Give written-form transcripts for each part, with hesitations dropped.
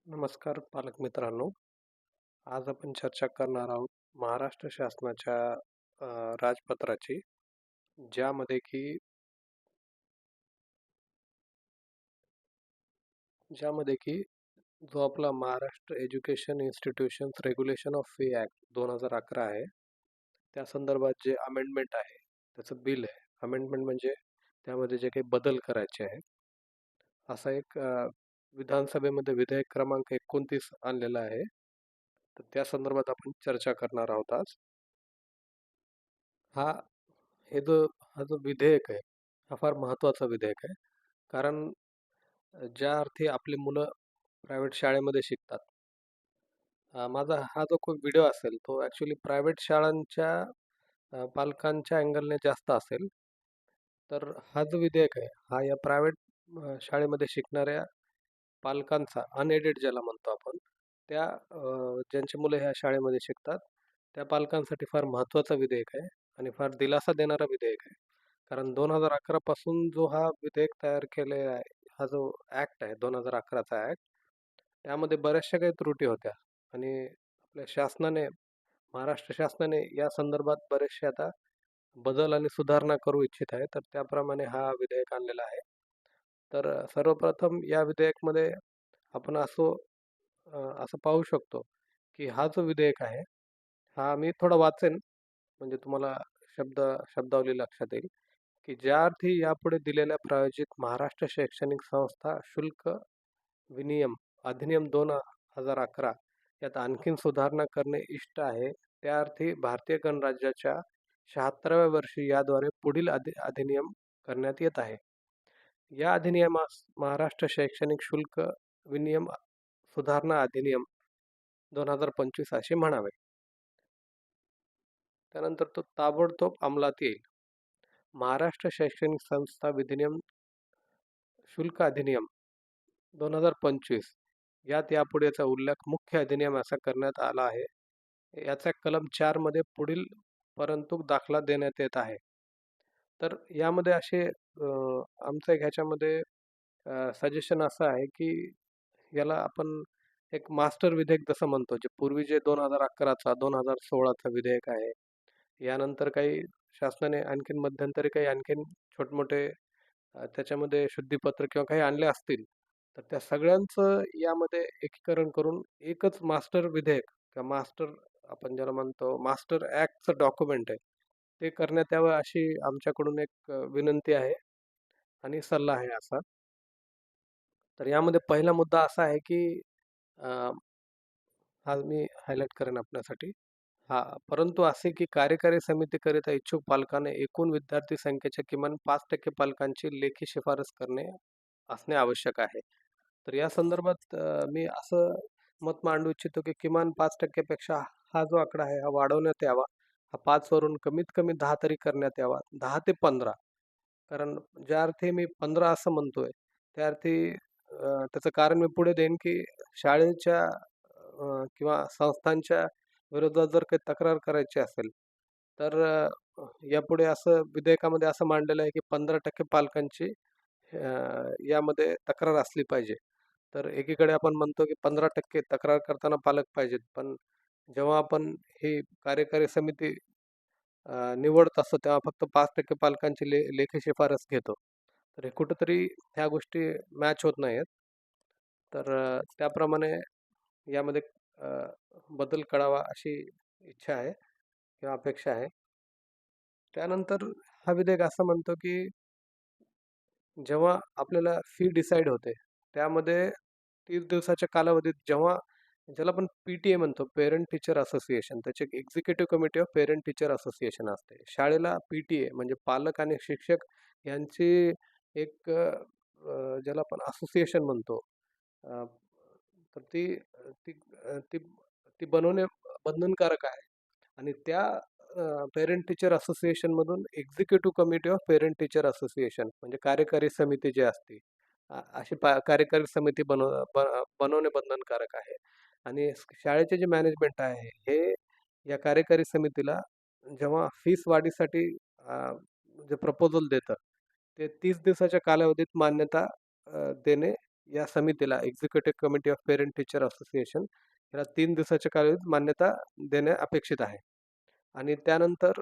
नमस्कार पालक मित्रांनो. आज आपण चर्चा करणार आहोत महाराष्ट्र शासनाच्या राजपत्राची, ज्यामध्ये की ज्यामध्ये की जो आपला Maharashtra education institutions regulation of fee act 2011 आहे, त्या संदर्भात जे अमेंडमेंट आहे, त्याचं बिल आहे. अमेंडमेंट म्हणजे त्यामध्ये जे काही बदल करायचे आहेत, असा एक विधानसभेमध्ये विधेयक क्रमांक 29 आणलेला आहे. तर त्या संदर्भात आपण चर्चा करणार आहोत आज. हा हे जो हा जो विधेयक आहे, हा फार महत्त्वाचा विधेयक आहे. कारण ज्या अर्थी आपली मुलं प्रायव्हेट शाळेमध्ये शिकतात. माझा हा जो काही व्हिडिओ असेल, तो ॲक्चुअली प्रायव्हेट शाळांच्या पालकांच्या अँगलने जास्त असेल. तर हा जो विधेयक आहे, हा या प्रायव्हेट शाळेमध्ये शिकणाऱ्या पालकांचा अनएडेड ज्याला म्हणतो आपण, त्या ज्यांची मुलं ह्या शाळेमध्ये शिकतात, त्या पालकांसाठी फार महत्त्वाचा विधेयक आहे आणि फार दिलासा देणारा विधेयक आहे. कारण 2011 पासून जो हा विधेयक तयार केलेला आहे, हा जो ॲक्ट आहे 2011चा ॲक्ट, त्यामध्ये बऱ्याचशा काही त्रुटी होत्या आणि आपल्या शासनाने, महाराष्ट्र शासनाने या संदर्भात बरेचसे आता बदल आणि सुधारणा करू इच्छित आहे. तर त्याप्रमाणे हा विधेयक आणलेला आहे. तर सर्वप्रथम या विधेयकमध्ये आपण असं पाहू शकतो, की हा जो विधेयक आहे, हा मी थोडा वाचेन म्हणजे तुम्हाला शब्द शब्दावली लक्षात येईल, की ज्या अर्थी यापुढे दिलेल्या प्रायोजित महाराष्ट्र शैक्षणिक संस्था शुल्क विनियम अधिनियम 2011 यात आणखीन सुधारणा करणे इष्ट आहे. त्या अर्थी भारतीय गणराज्याच्या 76व्या वर्षी याद्वारे पुढील अधिनियम करण्यात येत आहे. या अधिनियमास महाराष्ट्र शैक्षणिक शुल्क विनियम सुधारणा अधिनियम 2025 असे म्हणावे. त्यानंतर तो ताबडतोब अंमलात येईल. महाराष्ट्र शैक्षणिक संस्था विधिनियम शुल्क अधिनियम 2025 यात यापुढेचा उल्लेख मुख्य अधिनियम असा करण्यात आला आहे. याचा कलम 4 मध्ये पुढील परंतु दाखला देण्यात येत आहे. तर यामध्ये आमचं एक ह्याच्यामध्ये सजेशन असं आहे, की याला आपण एक मास्टर विधेयक जसं म्हणतो, जे पूर्वी जे 2011चा 2016चा विधेयक आहे. यानंतर काही शासनाने आणखीन मध्यंतरी काही आणखीन छोटे-मोठे त्याच्यामध्ये शुद्धीपत्र किंवा काही आणले असतील, तर त्या सगळ्यांचं यामध्ये एकीकरण करून एकच मास्टर विधेयक किंवा मास्टर आपण ज्याला म्हणतो मास्टर ॲक्टचं डॉक्युमेंट आहे, ते करण्यात यावं अशी आमच्याकडून एक विनंती आहे आणि सल्ला आहे असा. तर यामध्ये पहिला मुद्दा असा आहे, की अ, हा मी हायलाइट करेन आपल्यासाठी. हां, परंतु असे की कार्यकारी समितीकरिता इच्छुक पालकाने एकूण विद्यार्थी संख्येच्या किमान 5% पालकांची लेखी शिफारस करणे असणे आवश्यक आहे. तर या संदर्भात मी असं मत मांडू इच्छितो की किमान 5% पेक्षा हा जो आकडा आहे, हा वाढवण्यात यावा. हा 5 वरून कमीत कमी 10 तरी करण्यात यावा. 10 ते 15. कारण ज्या अर्थी मी 15 असं म्हणतोय, त्या अर्थी त्याचं कारण मी पुढे देईन की शाळेच्या किंवा संस्थांच्या विरोधात जर काही तक्रार करायची असेल, तर यापुढे असं विधेयकामध्ये असं मांडलेलं आहे, की 15% पालकांची यामध्ये तक्रार असली पाहिजे. तर एकीकडे आपण म्हणतो, की 15% तक्रार करताना पालक पाहिजेत. पण जेव्हा आपण ही कार्यकारी समिती निवडत असतो, तेव्हा फक्त 5% पालकांची लेखी शिफारस घेतो. तर हे कुठेतरी ह्या गोष्टी मॅच होत नाहीयेत. तर त्याप्रमाणे यामध्ये अ, बदल करावा अशी इच्छा आहे किंवा अपेक्षा आहे. त्यानंतर हा विधेयक असं म्हणतो, की जेव्हा आपल्याला फी डिसाईड होते, त्यामध्ये 30 दिवसाच्या कालावधीत जेव्हा ज्याला आपण पी म्हणतो, पेरेंट टीचर असोसिएशन, त्याची एक executive committee of parent teacher association असते. शाळेला पी म्हणजे पालक आणि शिक्षक यांची एक ज्याला आपण असोसिएशन म्हणतो. अ, तर ती ती ती बनवणे बंधनकारक आहे आणि त्या पेरेंट टीचर असोसिएशनमधून executive committee of parent teacher association म्हणजे कार्यकारी समिती जी असते, अशी कार्यकारी समिती बनवणे बंधनकारक आहे आणि शाळेचे जे मॅनेजमेंट आहे, हे या कार्यकारी समितीला जेव्हा फीस वाढीसाठी जे प्रपोजल देतं, ते 30 दिवसाच्या कालावधीत मान्यता देणे या समितीला executive committee of parent teacher association याला 3 दिवसाच्या कालावधीत मान्यता देणे अपेक्षित आहे. आणि त्यानंतर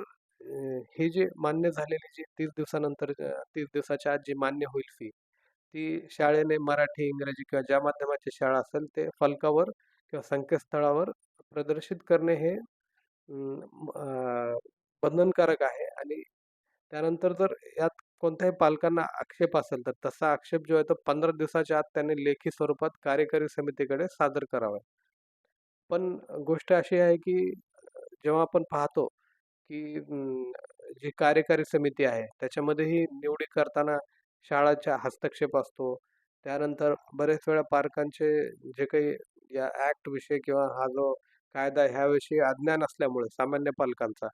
ही जी मान्य झालेली जी 30 दिवसानंतर 30 दिवसाच्या आत जी मान्य होईल फी, ती शाळेने मराठी, इंग्रजी किंवा ज्या माध्यमाची शाळा असेल ते फलकावर किंवा संकेतस्थळावर प्रदर्शित करणे हे बंधनकारक आहे. आणि त्यानंतर जर यात कोणत्याही पालकांना आक्षेप असेल, तर तसा आक्षेप जो आहे तो 15 दिवसाच्या आत त्यांनी लेखी स्वरूपात कार्यकारी समितीकडे सादर करावा. पण गोष्ट अशी आहे, की जेव्हा आपण पाहतो, की जी कार्यकारी समिती आहे, त्याच्यामध्येही निवडी करताना शाळाचा हस्तक्षेप असतो. त्यानंतर बरेच वेळा पालकांचे जे काही या ॲक्टविषयी किंवा हा जो कायदा आहे ह्याविषयी अज्ञान असल्यामुळे सामान्य पालकांचा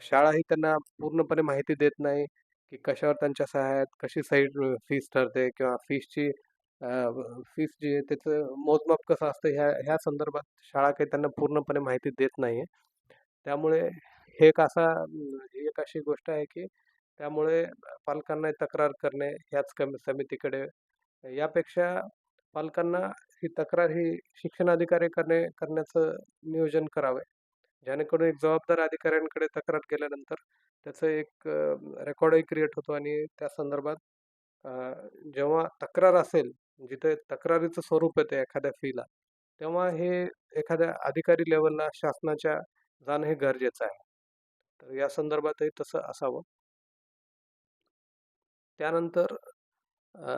शाळाही त्यांना पूर्णपणे माहिती देत नाही, की कशावर त्यांच्या सह्या आहेत, कशी सही फीस ठरते किंवा फीस जी आहे त्याचं मोजमाप कसं असतं ह्या संदर्भात शाळा काही त्यांना पूर्णपणे माहिती देत नाहीये. त्यामुळे ही एक अशी गोष्ट आहे, की त्यामुळे पालकांना तक्रार करणे ह्याच समितीकडे यापेक्षा पालकांना ही शिक्षण अधिकारी करण्याचं नियोजन करावे. जेणेकरून एक जबाबदार अधिकाऱ्यांकडे तक्रार केल्यानंतर त्याचं एक रेकॉर्डही क्रिएट होतो आणि त्या संदर्भात अ, जेव्हा तक्रार असेल, जिथे तक्रारीचं स्वरूप येतं एखाद्या फीला, तेव्हा हे एखाद्या अधिकारी लेव्हलला शासनाच्या जाणं हे गरजेचं आहे. तर या संदर्भातही तसं असावं. त्यानंतर अ,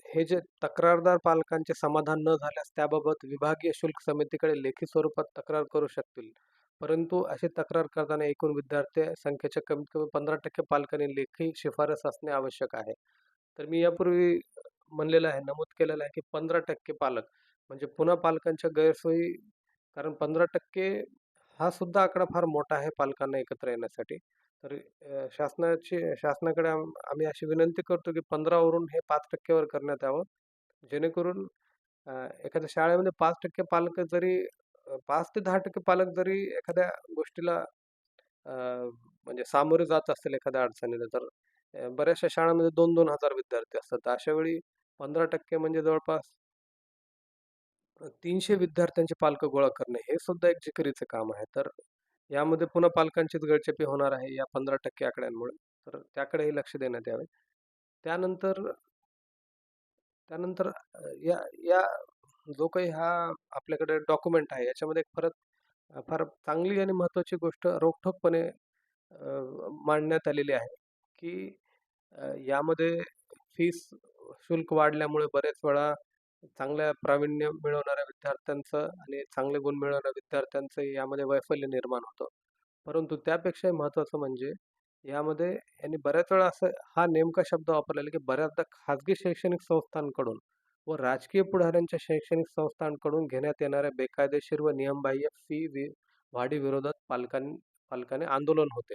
हे जे तक्रारदार पालकांचे समाधान न झाल्यास त्याबाबत विभागीय शुल्क समितीकडे लेखी स्वरूपात तक्रार करू शकतील. परंतु अशी तक्रार करताना एकूण विद्यार्थी संख्येच्या कमीत कमी 15% पालकांनी लेखी शिफारस असणे आवश्यक आहे. तर मी यापूर्वी म्हणलेलं आहे, नमूद केलेलं आहे, की 15% पालक म्हणजे पुन्हा पालकांच्या गैरसोयी कारण 15% हा सुद्धा आकडा फार मोठा आहे पालकांना एकत्र येण्यासाठी. तर शासनाकडे आम्ही अशी विनंती करतो, की 15 वरून हे 5% वर करण्यात यावं. जेणेकरून अ, एखाद्या शाळेमध्ये 5% पालक जरी 5 ते 10% पालक जरी एखाद्या गोष्टीला अ, म्हणजे सामोरे जात असतील एखाद्या अडचणीला, तर बऱ्याचशा शाळांमध्ये 2-2 हजार विद्यार्थी असतात. तर अशा वेळी 15% म्हणजे जवळपास 300 विद्यार्थ्यांचे पालक गोळा करणे हे सुद्धा एक जिकिरीचं काम आहे. तर यामध्ये पुन्हा पालकांचीच गळचेपी होणार आहे या 15% आकड्यांमुळे. तर त्याकडेही लक्ष देण्यात यावे. त्यानंतर त्यानंतर या या जो काही हा आपल्याकडे डॉक्युमेंट आहे याच्यामध्ये एक फार चांगली आणि महत्त्वाची गोष्ट रोखठोकपणे मांडण्यात आलेली आहे, की यामध्ये फीस शुल्क वाढल्यामुळे बरेच वेळा चांगल्या प्रावीण्य मिळवणाऱ्या विद्यार्थ्यांचं आणि चांगले गुण मिळवणाऱ्या विद्यार्थ्यांचं यामध्ये वैफल्य निर्माण होतं. परंतु त्यापेक्षाही महत्त्वाचं म्हणजे यामध्ये यांनी बऱ्याच वेळा असं हा नेमका शब्द वापरलेला की बऱ्याचदा खाजगी शैक्षणिक संस्थांकडून व राजकीय पुढाऱ्यांच्या शैक्षणिक संस्थांकडून घेण्यात येणाऱ्या बेकायदेशीर व नियमबाह्य वाढीविरोधात पालकांनी आंदोलन होते.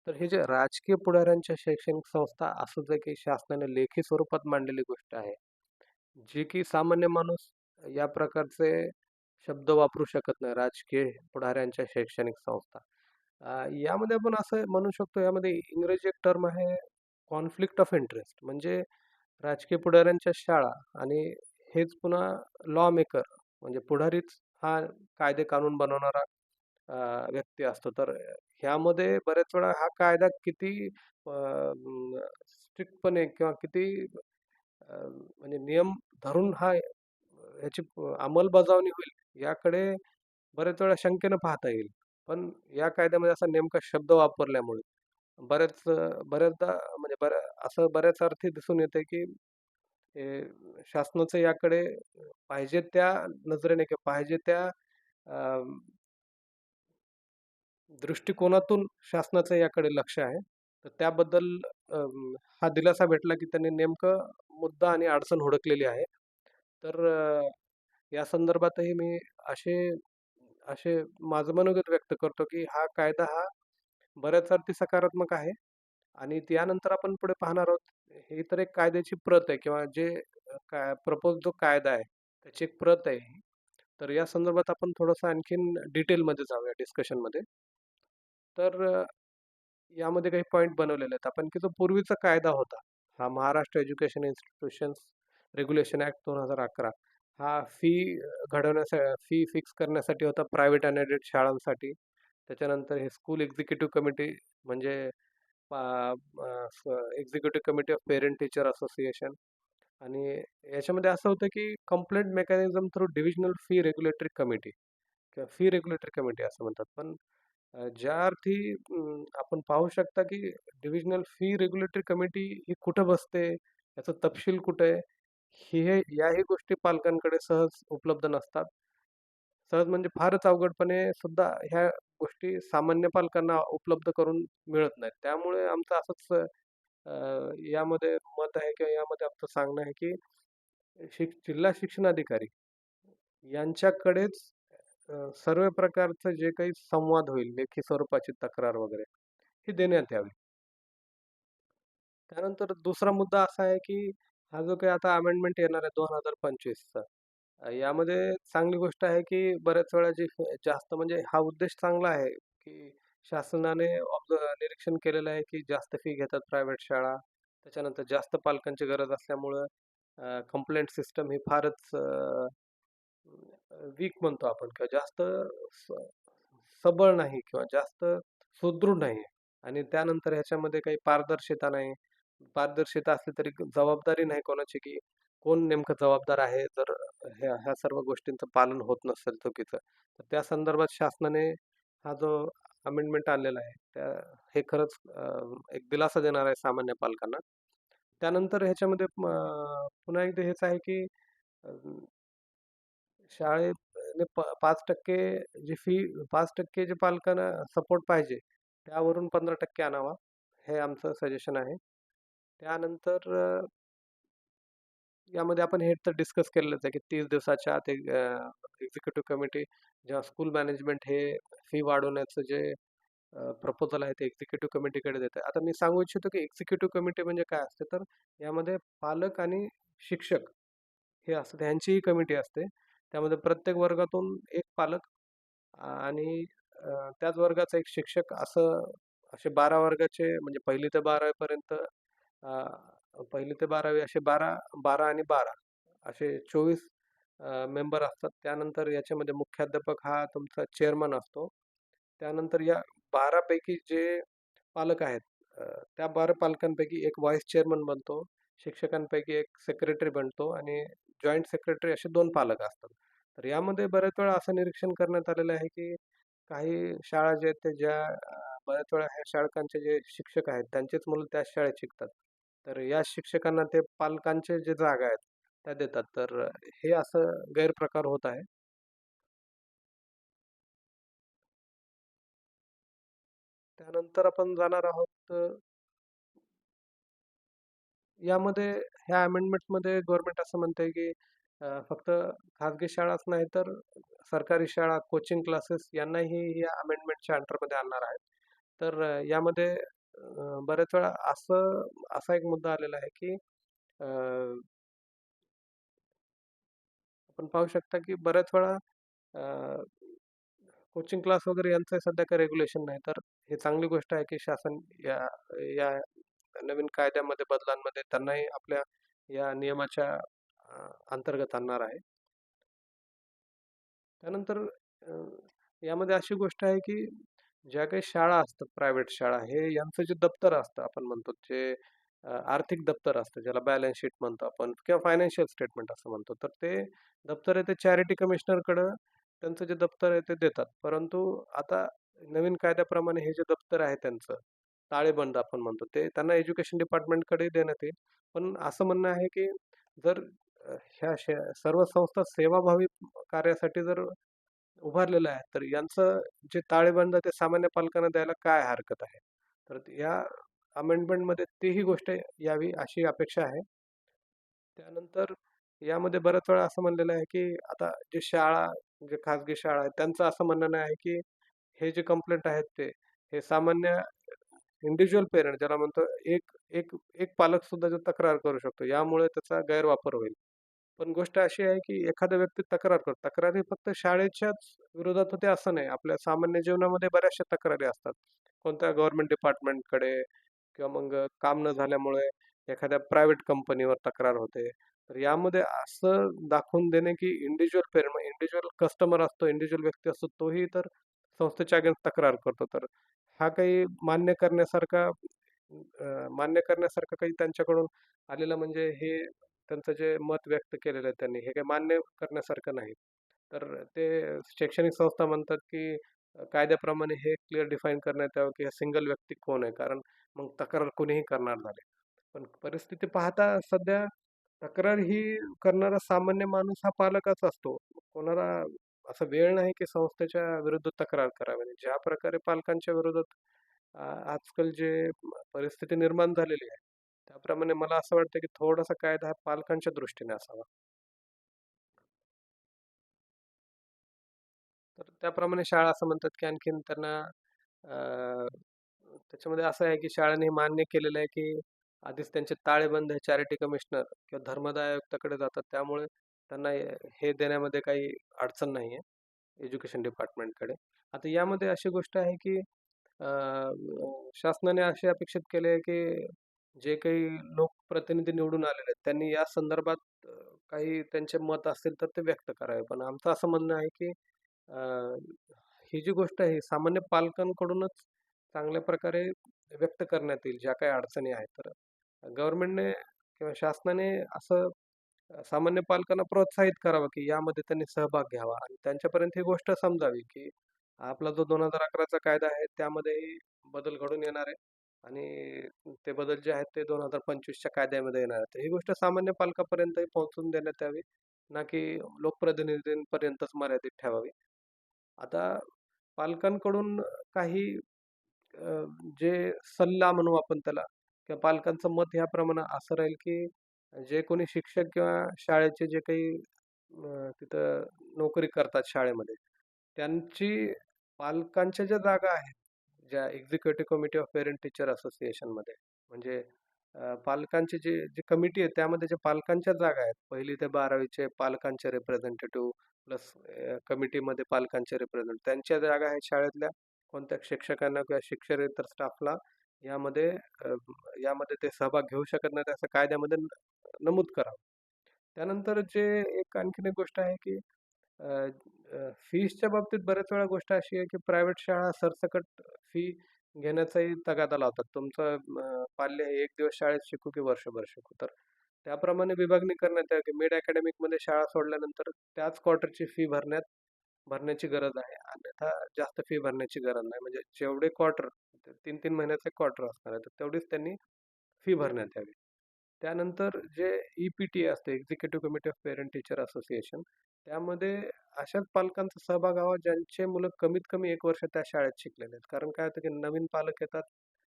तर हे जे राजकीय पुढाऱ्यांच्या शैक्षणिक संस्था असं जे काही शासनाने लेखी स्वरूपात मांडलेली गोष्ट आहे, जी की सामान्य माणूस या प्रकारचे शब्द वापरू शकत नाही, राजकीय पुढाऱ्यांच्या शैक्षणिक संस्था. यामध्ये आपण असं म्हणू शकतो, यामध्ये इंग्रजी एक टर्म आहे कॉन्फ्लिक्ट ऑफ इंटरेस्ट म्हणजे राजकीय पुढाऱ्यांच्या शाळा आणि हेच पुन्हा लॉ मेकर म्हणजे पुढारीच हा कायदे कानून बनवणारा व्यक्ती असतो. तर ह्यामध्ये बऱ्याच वेळा हा कायदा किती स्ट्रिक्टपणे किंवा किती म्हणजे नियम धरून ह्याची अंमलबजावणी होईल याकडे बऱ्याच वेळा शंकेनं पाहता येईल. पण या कायद्यामध्ये असा नेमका शब्द वापरल्यामुळे बऱ्याचदा म्हणजे असं बऱ्याच अर्थी दिसून येते, की हे शासनाचं याकडे पाहिजे त्या नजरेने किंवा पाहिजे त्या अ, दृष्टिकोनातून शासनाचं याकडे लक्ष आहे. तर त्याबद्दल हा दिलासा भेटला, की त्यांनी नेमकं मुद्दा आणि अडचण हुडकलेली आहे. तर या संदर्भातही मी असे असे माझं मनोगत व्यक्त करतो, की हा कायदा बऱ्याच अर्थी सकारात्मक आहे आणि त्यानंतर आपण पुढे पाहणार आहोत. ही तर एक कायद्याची प्रत आहे किंवा जे प्रपोज जो कायदा आहे, त्याची एक प्रत आहे ही. तर या संदर्भात आपण थोडंसं आणखीन डिटेलमध्ये जाऊया डिस्कशनमध्ये. तर यामध्ये काही पॉइंट बनवलेले आहेत आपण, की जो पूर्वीचा कायदा होता, हा Maharashtra education institutions regulation act 2011 हा फी फिक्स करण्यासाठी होता प्रायव्हेट अन एडेड शाळांसाठी. त्याच्यानंतर हे स्कूल एक्झिक्युटिव्ह कमिटी म्हणजे executive committee of parent teacher association आणि याच्यामध्ये असं होतं की complaint mechanism through divisional fee regulatory committee किंवा फी रेग्युलेटरी कमिटी असं म्हणतात. पण ज्या अर्थी आपण पाहू शकता की डिव्हिजनल फी रेग्युलेटरी कमिटी ही कुठं बसते, याचा तपशील कुठे आहे, याही गोष्टी पालकांकडे सहज उपलब्ध नसतात. सहज म्हणजे फारच अवघडपणे सुद्धा ह्या गोष्टी सामान्य पालकांना उपलब्ध करून मिळत नाहीत. त्यामुळे आमचं असंच यामध्ये मत आहे किंवा यामध्ये आमचं सांगणं आहे की जिल्हा शिक्षणाधिकारी यांच्याकडेच सर्व प्रकारचं जे काही संवाद होईल, लेखी स्वरूपाची तक्रार वगैरे, ही देण्यात यावी. त्यानंतर दुसरा मुद्दा असा आहे, की हा जो काही आता अमेंडमेंट येणार आहे 2025चा यामध्ये चांगली गोष्ट आहे, की बऱ्याच वेळा जी जास्त म्हणजे हा उद्देश चांगला आहे, की शासनाने निरीक्षण केलेलं आहे, की जास्त फी घेतात प्रायव्हेट शाळा. त्याच्यानंतर जास्त पालकांची गरज असल्यामुळं कंप्लेंट सिस्टम ही फारच वीक म्हणतो आपण किंवा जास्त स सबळ नाही किंवा जास्त सुदृढ नाही आणि त्यानंतर ह्याच्यामध्ये काही पारदर्शिता नाही. पारदर्शिता असली तरी जबाबदारी नाही कोणाची, की कोण नेमकं जबाबदार आहे जर ह्या ह्या सर्व गोष्टींचं पालन होत नसेल चुकीचं. तर त्या संदर्भात शासनाने हा जो अमेंडमेंट आणलेला आहे, हे खरंच एक दिलासा देणार आहे सामान्य पालकांना. त्यानंतर ह्याच्यामध्ये पुन्हा एकदा हेच आहे, की अ, शाळेने 5% जी फी 5% जे पालकांना सपोर्ट पाहिजे, त्यावरून 15% आणावा. हे आमचं सजेशन आहे. त्यानंतर यामध्ये आपण हे तर डिस्कस केलेलंच आहे, की 30 दिवसाच्या आत एक एक्झिक्युटिव्ह कमिटी जेव्हा स्कूल मॅनेजमेंट हे फी वाढवण्याचं जे प्रपोजल आहे ते एक्झिक्युटिव्ह कमिटीकडे देत आहे. आता मी सांगू इच्छितो, की एक्झिक्युटिव्ह कमिटी म्हणजे काय असते, तर यामध्ये पालक आणि शिक्षक हे असतात. ह्यांचीही कमिटी असते. त्यामध्ये प्रत्येक वर्गातून एक पालक आणि त्याच वर्गाचा एक शिक्षक असे 12 वर्गाचे म्हणजे 1ली ते 12वी पर्यंत 1ली ते 12वी असे 12 आणि 12 असे 24 मेंबर असतात. त्यानंतर याच्यामध्ये मुख्याध्यापक हा तुमचा चेअरमन असतो. त्यानंतर या 12 पैकी जे पालक आहेत त्या 12 पालकांपैकी एक व्हाईस चेअरमन बनतो. शिक्षकांपैकी एक सेक्रेटरी बनतो आणि जॉइंट सेक्रेटरी असे 2 पालक असतात. तर यामध्ये बऱ्याच वेळा असं निरीक्षण करण्यात आलेलं आहे, की काही शाळा ज्या आहेत त्या बऱ्याच वेळा ह्या शाळकांचे जे शिक्षक आहेत त्यांचीच मुलं त्याच शाळेत शिकतात. तर या शिक्षकांना ते पालकांचे जे जागा आहेत त्या देतात. तर हे असं गैरप्रकार होत आहे. त्यानंतर आपण जाणार आहोत यामध्ये ह्या अमेंडमेंटमध्ये गव्हर्नमेंट असं म्हणतंय, की फक्त खाजगी शाळाच नाही तर सरकारी शाळा, कोचिंग क्लासेस यांनाही या अमेंडमेंटच्या अंडरमध्ये आणणार आहेत. तर यामध्ये बऱ्याच वेळा असा एक मुद्दा आलेला आहे, की आपण पाहू शकता, की बऱ्याच वेळा कोचिंग क्लास वगैरे यांचं सध्या काही रेग्युलेशन नाही. तर ही चांगली गोष्ट आहे, की शासन या या नवीन कायद्यामध्ये बदलांमध्ये त्यांनाही आपल्या या नियमाच्या अंतर्गत आणणार आहे. त्यानंतर अ, यामध्ये अशी गोष्ट आहे, की ज्या काही शाळा असतात, प्रायव्हेट शाळा, हे यांचं जे दप्तर असतं आपण म्हणतो, जे आर्थिक दप्तर असतं, ज्याला बॅलन्स शीट म्हणतो आपण किंवा फायनान्शियल स्टेटमेंट असं म्हणतो. तर ते दप्तर आहे ते चॅरिटी कमिशनरकडं त्यांचं जे दप्तर आहे ते देतात. परंतु आता नवीन कायद्याप्रमाणे हे जे दप्तर आहे त्यांचं, ताळेबंद आपण म्हणतो, ते त्यांना एज्युकेशन डिपार्टमेंटकडे देण्यात येईल. पण असं म्हणणं आहे, की जर ह्या सर्व संस्था सेवाभावी कार्यासाठी जर उभारलेलं आहे, तर यांचं जे ताळेबंद ते सामान्य पालकांना द्यायला काय हरकत आहे? तर या अमेंडमेंटमध्ये तीही गोष्ट यावी अशी अपेक्षा आहे. त्यानंतर यामध्ये बऱ्याच वेळा असं म्हणलेलं आहे, की आता जे खाजगी शाळा आहेत, त्यांचं असं म्हणणं नाही आहे, की हे जे कंप्लेंट आहेत हे सामान्य इंडिव्हिज्युअल पेरेंट ज्याला म्हणतो एक एक एक पालक सुद्धा जो तक्रार करू शकतो. यामुळे त्याचा गैरवापर होईल. पण गोष्ट अशी आहे, की एखादा व्यक्ती तक्रार करतो. तक्रार ही फक्त शाळेच्याच विरोधात होते असं नाही. आपल्या सामान्य जीवनामध्ये बऱ्याचशा तक्रारी असतात. कोणत्या गव्हर्नमेंट डिपार्टमेंटकडे किंवा मग काम न झाल्यामुळे एखाद्या प्रायव्हेट कंपनीवर तक्रार होते. तर यामध्ये असं दाखवून देणे, की इंडिव्हिज्युअल कस्टमर असतो, इंडिव्हिज्युअल व्यक्ती असतो, तोही तर संस्थेच्या अगेन्स्ट तक्रार करतो. तर हा काही मान्य करण्यासारखं काही त्यांच्याकडून आलेलं म्हणजे हे त्यांचं जे मत व्यक्त केलेलं आहे त्यांनी, हे काही मान्य करण्यासारखं नाही. तर ते शैक्षणिक संस्था म्हणतात, की कायद्याप्रमाणे हे क्लिअर डिफाईन करण्यात यावं, की हा सिंगल व्यक्ती कोण आहे? कारण मग तक्रार कोणीही करणार झाले. पण परिस्थिती पाहता सध्या तक्रार ही करणारा सामान्य माणूस हा पालकच असतो. कोणाला असा वेळ नाही, की संस्थेच्या विरुद्ध तक्रार करावी. आणि ज्या प्रकारे पालकांच्या विरोधात आजकाल जे परिस्थिती निर्माण झालेली आहे, त्याप्रमाणे मला असं वाटतं, की थोडासा कायदा हा पालकांच्या दृष्टीने असावा. तर त्याप्रमाणे शाळा असं म्हणतात, की आणखीन त्यांना अ, त्याच्यामध्ये असं आहे, की शाळांनी हे मान्य केलेलं आहे, की आधीच त्यांचे ताळेबंद हे चॅरिटी कमिशनर किंवा धर्मदाय आयुक्ताकडे जातात. त्यामुळे त्यांना हे देण्यामध्ये काही अडचण नाहीये एज्युकेशन डिपार्टमेंटकडे. आता यामध्ये अशी गोष्ट आहे, की शासनाने असे अपेक्षित केले आहे, की जे काही लोकप्रतिनिधी निवडून आलेले आहेत, त्यांनी या संदर्भात काही त्यांचे मत असतील तर ते व्यक्त करावे. पण आमचं असं म्हणणं आहे, की अ, ही जी गोष्ट आहे, ही सामान्य पालकांकडूनच चांगल्या प्रकारे व्यक्त करण्यात येईल, ज्या काही अडचणी आहेत. तर गव्हर्नमेंटने किंवा शासनाने असं सामान्य पालकांना प्रोत्साहित करावं, की यामध्ये त्यांनी सहभाग घ्यावा आणि त्यांच्यापर्यंत ही गोष्ट समजावी, की आपला जो 2011 चा कायदा आहे, त्यामध्येही बदल घडून येणार आहे आणि ते बदल जे आहेत ते 2025 च्या कायद्यामध्ये येणार आहेत. तर ही गोष्ट सामान्य पालकापर्यंतही पोहोचून देण्यात यावी, ना की लोकप्रतिनिधींपर्यंतच मर्यादित ठेवावी. आता पालकांकडून काही अ, जे सल्ला म्हणू आपण त्याला किंवा पालकांचं मत ह्याप्रमाणे असं राहील, की जे कोणी शिक्षक किंवा शाळेचे जे काही तिथं नोकरी करतात शाळेमध्ये, त्यांची पालकांच्या ज्या जागा आहेत, ज्या executive committee of parent teacher असोसिएशनमध्ये म्हणजे पालकांची जी कमिटी आहे त्यामध्ये जे पालकांच्या जागा आहेत 1ली ते 12वी चे पालकांचे रिप्रेझेंटेटिव्ह प्लस कमिटीमध्ये पालकांचे रिप्रेझेंटेटिव्ह त्यांच्या जागा आहेत शाळेतल्या कोणत्या शिक्षकांना किंवा शिक्षकेतर स्टाफला यामध्ये अ, यामध्ये ते सहभाग घेऊ शकत नाहीत असं कायद्यामध्ये नमूद करावं. त्यानंतर जे एक आणखीन एक गोष्ट आहे, की अ, फीसच्या बाबतीत बऱ्याच वेळा गोष्ट अशी आहे, की प्रायव्हेट शाळा सरसकट फी घेण्याचाही तगादा लावतात. तुमचं पाल्य हे 1 दिवस शाळेत शिकू की वर्षभर शिकू. तर त्याप्रमाणे विभागणी करण्यात यावी, की मिड अकॅडमिकमध्ये शाळा सोडल्यानंतर त्याच क्वार्टरची फी भरण्याची गरज आहे. अन्यथा जास्त फी भरण्याची गरज नाही. म्हणजे जेवढे क्वार्टर 3-3 महिन्याचे क्वार्टर असणार आहे, तर तेवढीच त्यांनी फी भरण्यात यावी. त्यानंतर जे ई-पी-टी असते, executive committee of parent teacher association, त्यामध्ये अशाच पालकांचा सहभाग हवा, ज्यांचे मुलं कमीत कमी 1 वर्ष त्या शाळेत शिकलेले आहेत. कारण काय होतं, की नवीन पालक येतात,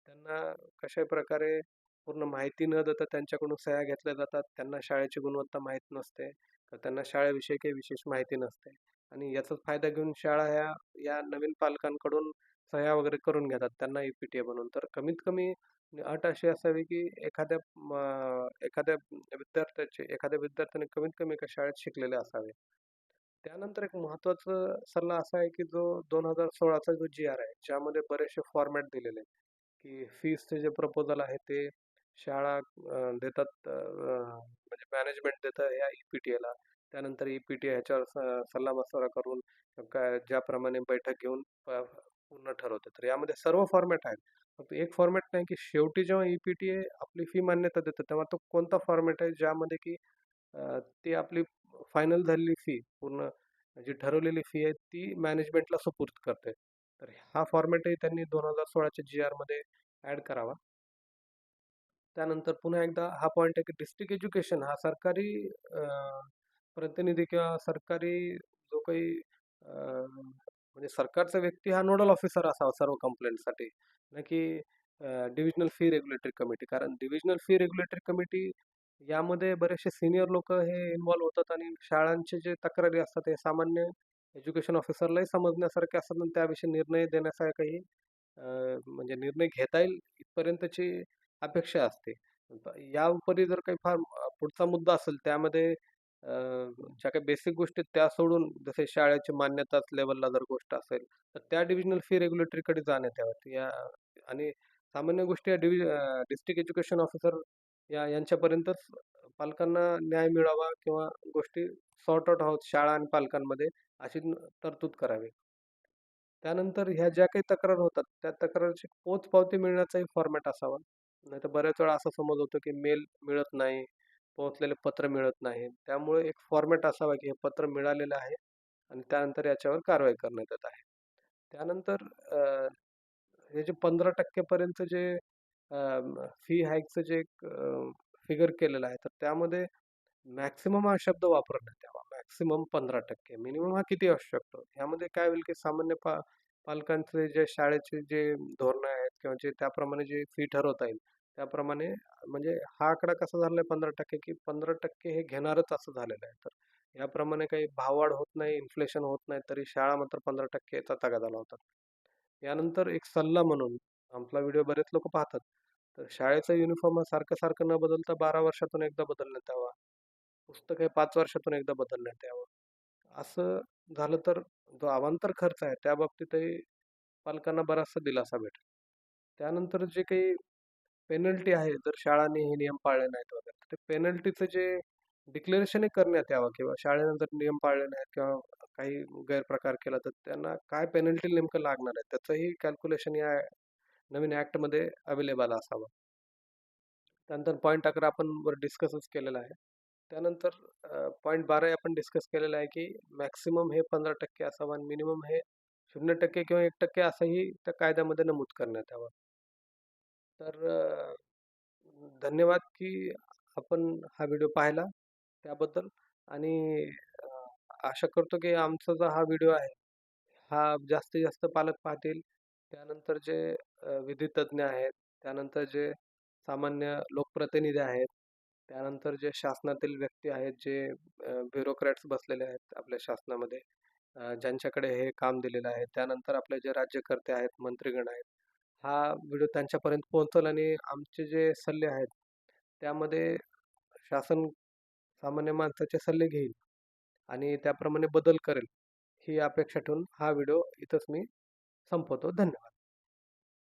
त्यांना कशाही प्रकारे पूर्ण माहिती न देता त्यांच्याकडून सह्या घेतल्या जातात. त्यांना शाळेची गुणवत्ता माहीत नसते, तर त्यांना शाळेविषयी काही विशेष माहिती नसते आणि याचाच फायदा घेऊन शाळा या नवीन पालकांकडून सह्या वगैरे करून घेतात त्यांना ई-पी-टी बनवून. तर कमीत कमी अट अशी असावी, की एखाद्या विद्यार्थ्याने कमीत कमी एका शाळेत शिकलेले असावे. त्यानंतर एक महत्त्वाचा सल्ला असा आहे, की जो 2016 चा जो जी-आर आहे, ज्यामध्ये बरेचसे फॉर्मॅट दिलेले आहेत, की फीसचे जे प्रपोजल आहे ते शाळा देतात म्हणजे मॅनेजमेंट देतं या ई-पी-टीला. त्यानंतर ई-पी-टी ह्याच्यावर सल्लामसलत करून काय ज्याप्रमाणे बैठक घेऊन पूर्ण ठरवतं. तर यामध्ये सर्व फॉर्मॅट आहेत. फक्त एक फॉर्मॅट नाही, की शेवटी जेव्हा ई-पी-टी आपली फी मान्यता देतं, तेव्हा तो कोणता फॉर्मॅट आहे ज्यामध्ये की ती आपली फायनल झालेली फी पूर्ण जी ठरवलेली फी आहे ती मॅनेजमेंटला सुपूर्द करते. तर हा फॉर्मॅटही त्यांनी 2016 च्या जी-आरमध्ये ॲड करावा. त्यानंतर पुन्हा एकदा हा पॉइंट आहे, की डिस्ट्रिक्ट एज्युकेशन हा सरकारी अ, प्रतिनिधी किंवा सरकारी जो काही म्हणजे सरकारचा व्यक्ती हा नोडल ऑफिसर असावा सर्व कंप्लेंटसाठी. ना की डिव्हिजनल फी रेग्युलेटरी कमिटी. कारण डिव्हिजनल फी रेग्युलेटरी कमिटी यामध्ये बरेचसे सीनियर लोकं हे इन्व्हॉल्व होतात आणि शाळांचे जे तक्रारी असतात हे सामान्य एज्युकेशन ऑफिसरलाही समजण्यासारखे असतात आणि त्याविषयी निर्णय देण्यासारखाही म्हणजे निर्णय घेता येईल इथपर्यंतची अपेक्षा असते. या उपरी जर काही फार पुढचा मुद्दा असेल त्यामध्ये ज्या काही बेसिक गोष्टी आहेत त्या सोडून जसे शाळेची मान्यताच लेव्हलला जर गोष्ट असेल, तर त्या डिव्हिजनल फी रेग्युलेटरीकडे जाण्यात याव्यात. आणि सामान्य गोष्टी या डिस्ट्रिक्ट एज्युकेशन ऑफिसर यांच्यापर्यंतच पालकांना न्याय मिळावा किंवा गोष्टी सॉर्ट आउट आहोत शाळा आणि पालकांमध्ये अशी तरतूद करावी. त्यानंतर ह्या ज्या काही तक्रार होतात, त्या तक्रारीची पोचपावती मिळण्याचाही फॉर्मॅट असावा. नाहीतर बऱ्याच वेळा असा समज होतो, की मेल मिळत नाही, पोहोचलेले पत्र मिळत नाही. त्यामुळे एक फॉर्मॅट असावा, की हे पत्र मिळालेलं आहे आणि त्यानंतर याच्यावर कारवाई करण्यात येत आहे. त्यानंतर हे जे 15% पर्यंत जे फी हाईकचं जे एक फिगर केलेलं आहे, तर त्यामध्ये मॅक्सिमम हा शब्द वापरण्यात यावा. मॅक्सिमम 15% मिनिमम हा किती असू शकतो? ह्यामध्ये काय होईल, की सामान्य पालकांचे जे शाळेचे जे धोरणं आहेत किंवा जे त्याप्रमाणे जे फी ठरवता येईल, त्याप्रमाणे म्हणजे हा आकडा कसा झालाय 15% की 15% हे घेणारच असं झालेलं आहे. तर याप्रमाणे काही भाववाढ होत नाही, इन्फ्लेशन होत नाही, तरी शाळा मात्र 15% चा तगादा लावतात. यानंतर एक सल्ला म्हणून आपला व्हिडिओ बरेच लोकं पाहतात. तर शाळेचा युनिफॉर्म हा सारखं-सारखं न बदलता 12 वर्षातून एकदा बदलण्यात यावा. पुस्तक हे 5 वर्षातून एकदा बदलण्यात यावं. असं झालं तर जो अवांतर खर्च आहे त्या बाबतीतही पालकांना बराचसा दिलासा भेटेल. त्यानंतर जे काही पेनल्टी आहे, जर शाळांनी हे नियम पाळले नाहीत वगैरे, तर ते पेनल्टीचं जे डिक्लेरेशनही करण्यात यावं किंवा शाळेने जर नियम पाळले नाहीत किंवा काही गैरप्रकार केला, तर त्यांना काय पेनल्टी नेमकं लागणार आहे, त्याचंही कॅल्क्युलेशन या नवीन ॲक्टमध्ये अवेलेबल असावं. त्यानंतर पॉइंट 11 आपण वर डिस्कसच केलेला आहे. त्यानंतर पॉइंट 12 आपण डिस्कस केलेला आहे, की मॅक्सिमम हे 15% असावं आणि मिनिमम हे 0% किंवा 1% असंही त्या कायद्यामध्ये नमूद करण्यात यावं. तर धन्यवाद, की आपण हा व्हिडिओ पाहिला त्याबद्दल आणि अ, आशा करतो, की आमचा जो हा व्हिडिओ आहे, हा जास्तीत जास्त पालक पाहतील. त्यानंतर जे विधी आहेत, त्यानंतर जे सामान्य लोकप्रतिनिधी आहेत, त्यानंतर जे शासनातील व्यक्ती आहेत, जे ब्युरोक्रॅट्स बसलेले आहेत आपल्या शासनामध्ये, ज्यांच्याकडे हे काम दिलेलं आहे. त्यानंतर आपले जे राज्यकर्ते आहेत, मंत्रीगण आहेत, हा व्हिडिओ त्यांच्यापर्यंत पोहोचेल आणि आमचे जे सल्ले आहेत, त्यामध्ये शासन सामान्य माणसाचे सल्ले घेईल आणि त्याप्रमाणे बदल करेल, ही अपेक्षा ठेवून हा व्हिडिओ इथंच मी संपवतो. धन्यवाद.